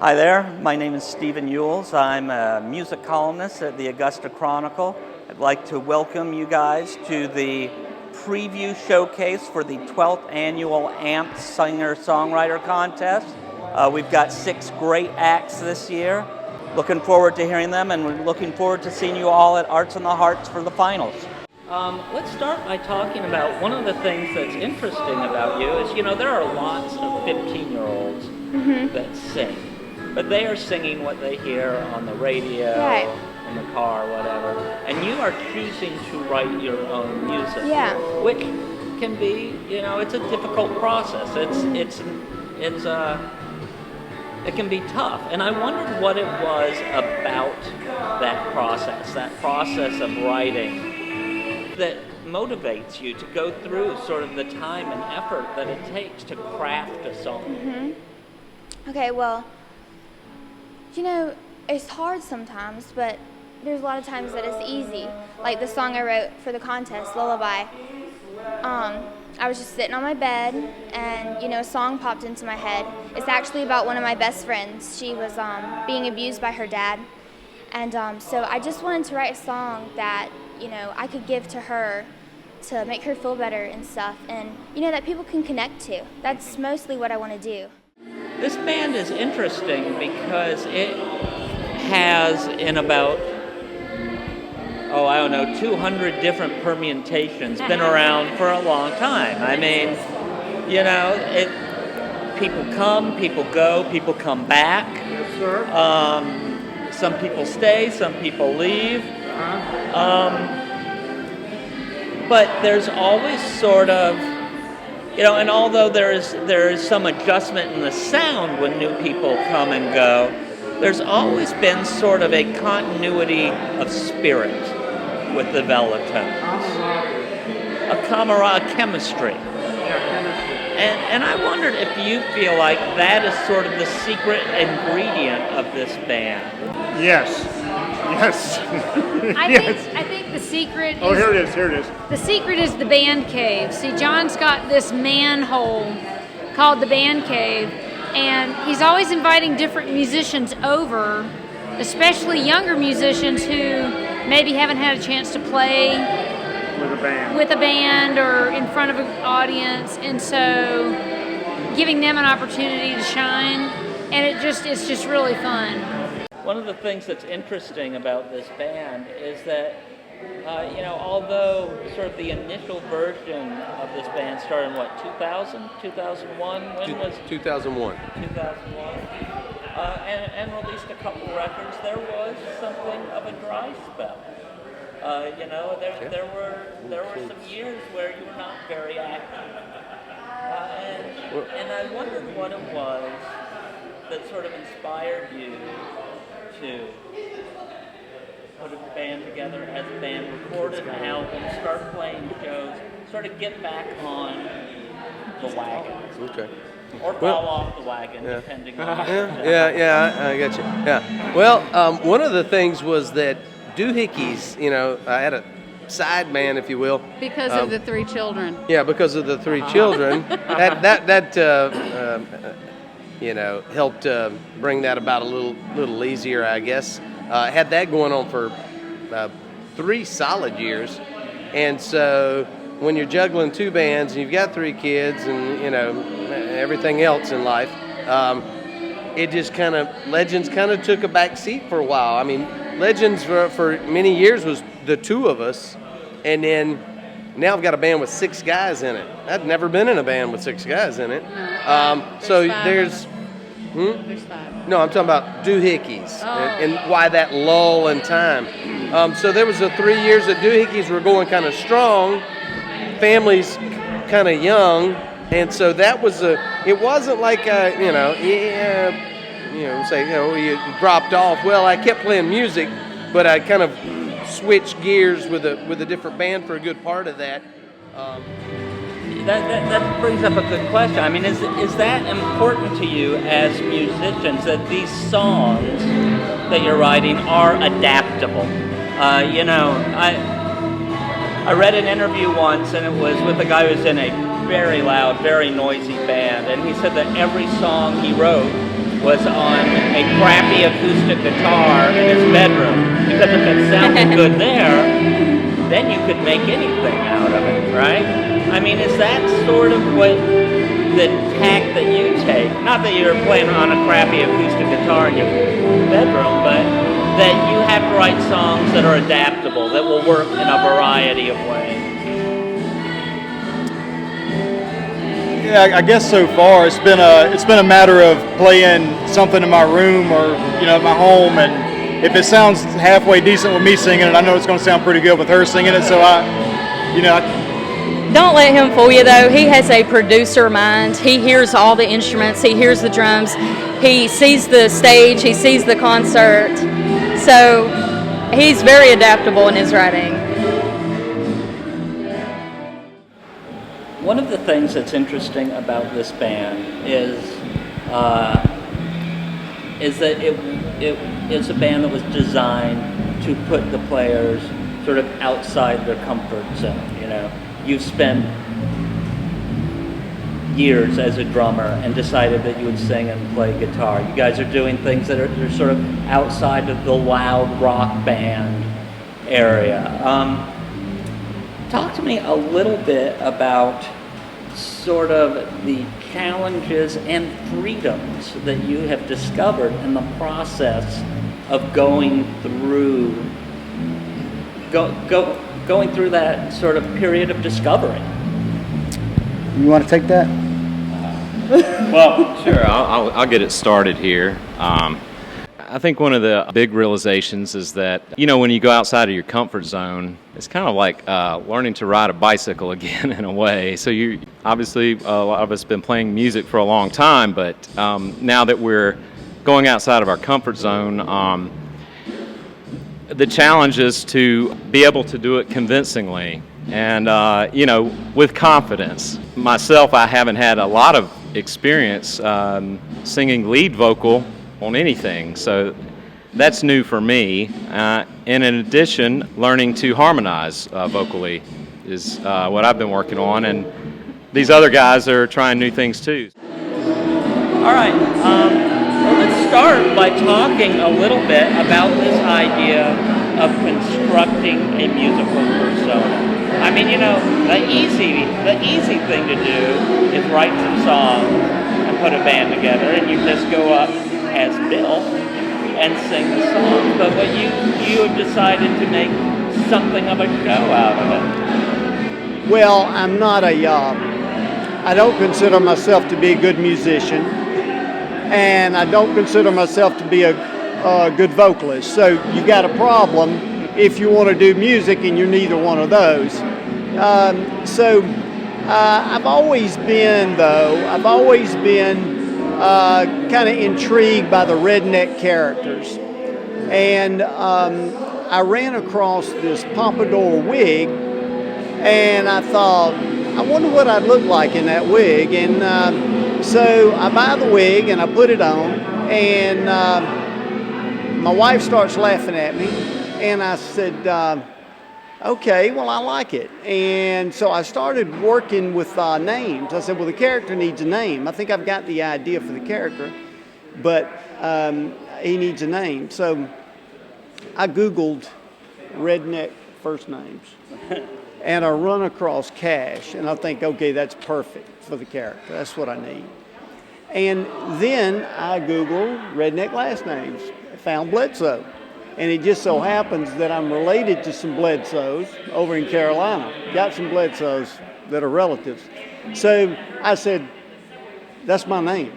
Hi there, my name is Stephen Uhles. I'm a music columnist at the Augusta Chronicle. I'd like to welcome you guys to the preview showcase for the 12th annual AMPED Singer-Songwriter Contest. We've got 6 great acts this year. Looking forward to hearing them, and we're looking forward to seeing you all at Arts in the Hearts for the finals. Let's start by talking about one of the things that's interesting about you is, there are lots of 15-year-olds that sing. But they are singing what they hear on the radio, right, in the car, whatever. And you are choosing to write your own music. Yeah. Which can be, it's a difficult process. It can be tough. And I wondered what it was about that process of writing, that motivates you to go through sort of the time and effort that it takes to craft a song. Okay, well, it's hard sometimes, but there's a lot of times that it's easy. Like the song I wrote for the contest, Lullaby. I was just sitting on my bed, and, a song popped into my head. It's actually about one of my best friends. She was being abused by her dad. And so I just wanted to write a song that, I could give to her to make her feel better and stuff. And, that people can connect to. That's mostly what I want to do. This band is interesting because it has in about, 200 different permutations, been around for a long time. I mean, people come, people go, people come back. Yes, sir. Some people stay, some people leave. But there's always sort of, and although there is some adjustment in the sound when new people come and go, there's always been sort of a continuity of spirit with the Vellotones. A chemistry. And I wondered if you feel like that is sort of the secret ingredient of this band. Yes. I think the secret is... Oh, here it is. The secret is the band cave. See, John's got this manhole called the band cave, and he's always inviting different musicians over, especially younger musicians who maybe haven't had a chance to play with a band or in front of an audience, and so giving them an opportunity to shine, and it's just really fun. One of the things that's interesting about this band is that, although sort of the initial version of this band started in 2000, 2001? When was 2001. 2001. And released a couple records. There was something of a dry spell. There were some years where you were not very active. And I wondered what it was that sort of inspired you to put a band together as a band, record an album, start playing shows, sort of get back on the wagon. Okay. Or fall off the wagon, depending on I got you. Yeah. Well, one of the things was that Uhles, I had a side band, if you will. Because of the 3 children. Yeah, because of the 3 children. That helped bring that about a little easier, I guess. Had that going on for 3 solid years, and so when you're juggling 2 bands and you've got 3 kids and everything else in life, it just Legends took a back seat for a while. I mean, Legends for many years was the 2 of us, and then now I've got a band with 6 guys in it. I'd never been in a band with 6 guys in it. So there's. There's 5. No, I'm talking about Uhles and why that lull in time. So there was 3 years that Uhles were going kind of strong, families kind of young, and so that was it wasn't like you dropped off. Well, I kept playing music, but I kind of switched gears with a different band for a good part of that. That brings up a good question. I mean, is that important to you as musicians, that these songs that you're writing are adaptable? I read an interview once, and it was with a guy who's in a very loud, very noisy band, and he said that every song he wrote was on a crappy acoustic guitar in his bedroom, because if it sounded good there, then you could make anything out of it, right? I mean, is that sort of what the tack that you take? Not that you're playing on a crappy acoustic guitar in your bedroom, but that you have to write songs that are adaptable, that will work in a variety of ways. Yeah, I guess so far it's been a matter of playing something in my room or at my home, and if it sounds halfway decent with me singing it, I know it's going to sound pretty good with her singing it. So Don't let him fool you, though. He has a producer mind. He hears all the instruments. He hears the drums. He sees the stage. He sees the concert. So he's very adaptable in his writing. One of the things that's interesting about this band is that it is a band that was designed to put the players sort of outside their comfort zone. You've spent years as a drummer and decided that you would sing and play guitar. You guys are doing things that are sort of outside of the loud rock band area. Talk to me a little bit about sort of the challenges and freedoms that you have discovered in the process of going through that sort of period of discovery. you want to take that? Well, sure. I'll get it started here. I think one of the big realizations is that, when you go outside of your comfort zone, it's kind of like learning to ride a bicycle again in a way. So you obviously, a lot of us have been playing music for a long time, but now that we're going outside of our comfort zone, the challenge is to be able to do it convincingly and, with confidence. Myself, I haven't had a lot of experience singing lead vocal on anything, so that's new for me. And in addition, learning to harmonize vocally is what I've been working on, and these other guys are trying new things too. All right, well, let's start by talking a little bit about this idea of constructing a musical persona. I mean, the easy thing to do is write some songs and put a band together, and you just go up as Bill and sing the song. But what you have decided to make something of a show out of it. Well, I'm not I don't consider myself to be a good musician, and I don't consider myself to be a good vocalist. So you got a problem if you want to do music and you're neither one of those. I've always been kind of intrigued by the redneck characters. And I ran across this pompadour wig, and I thought, I wonder what I'd look like in that wig. And so I buy the wig and I put it on, and my wife starts laughing at me, and I said, okay, well, I like it. And so I started working with names. I said, well, the character needs a name. I think I've got the idea for the character, but he needs a name. So I Googled redneck first names, and I run across Cash, and I think, okay, that's perfect for the character. That's what I need. And then I Googled redneck last names, found Bledsoe. And it just so happens that I'm related to some Bledsoes over in Carolina. Got some Bledsoes that are relatives. So I said, that's my name.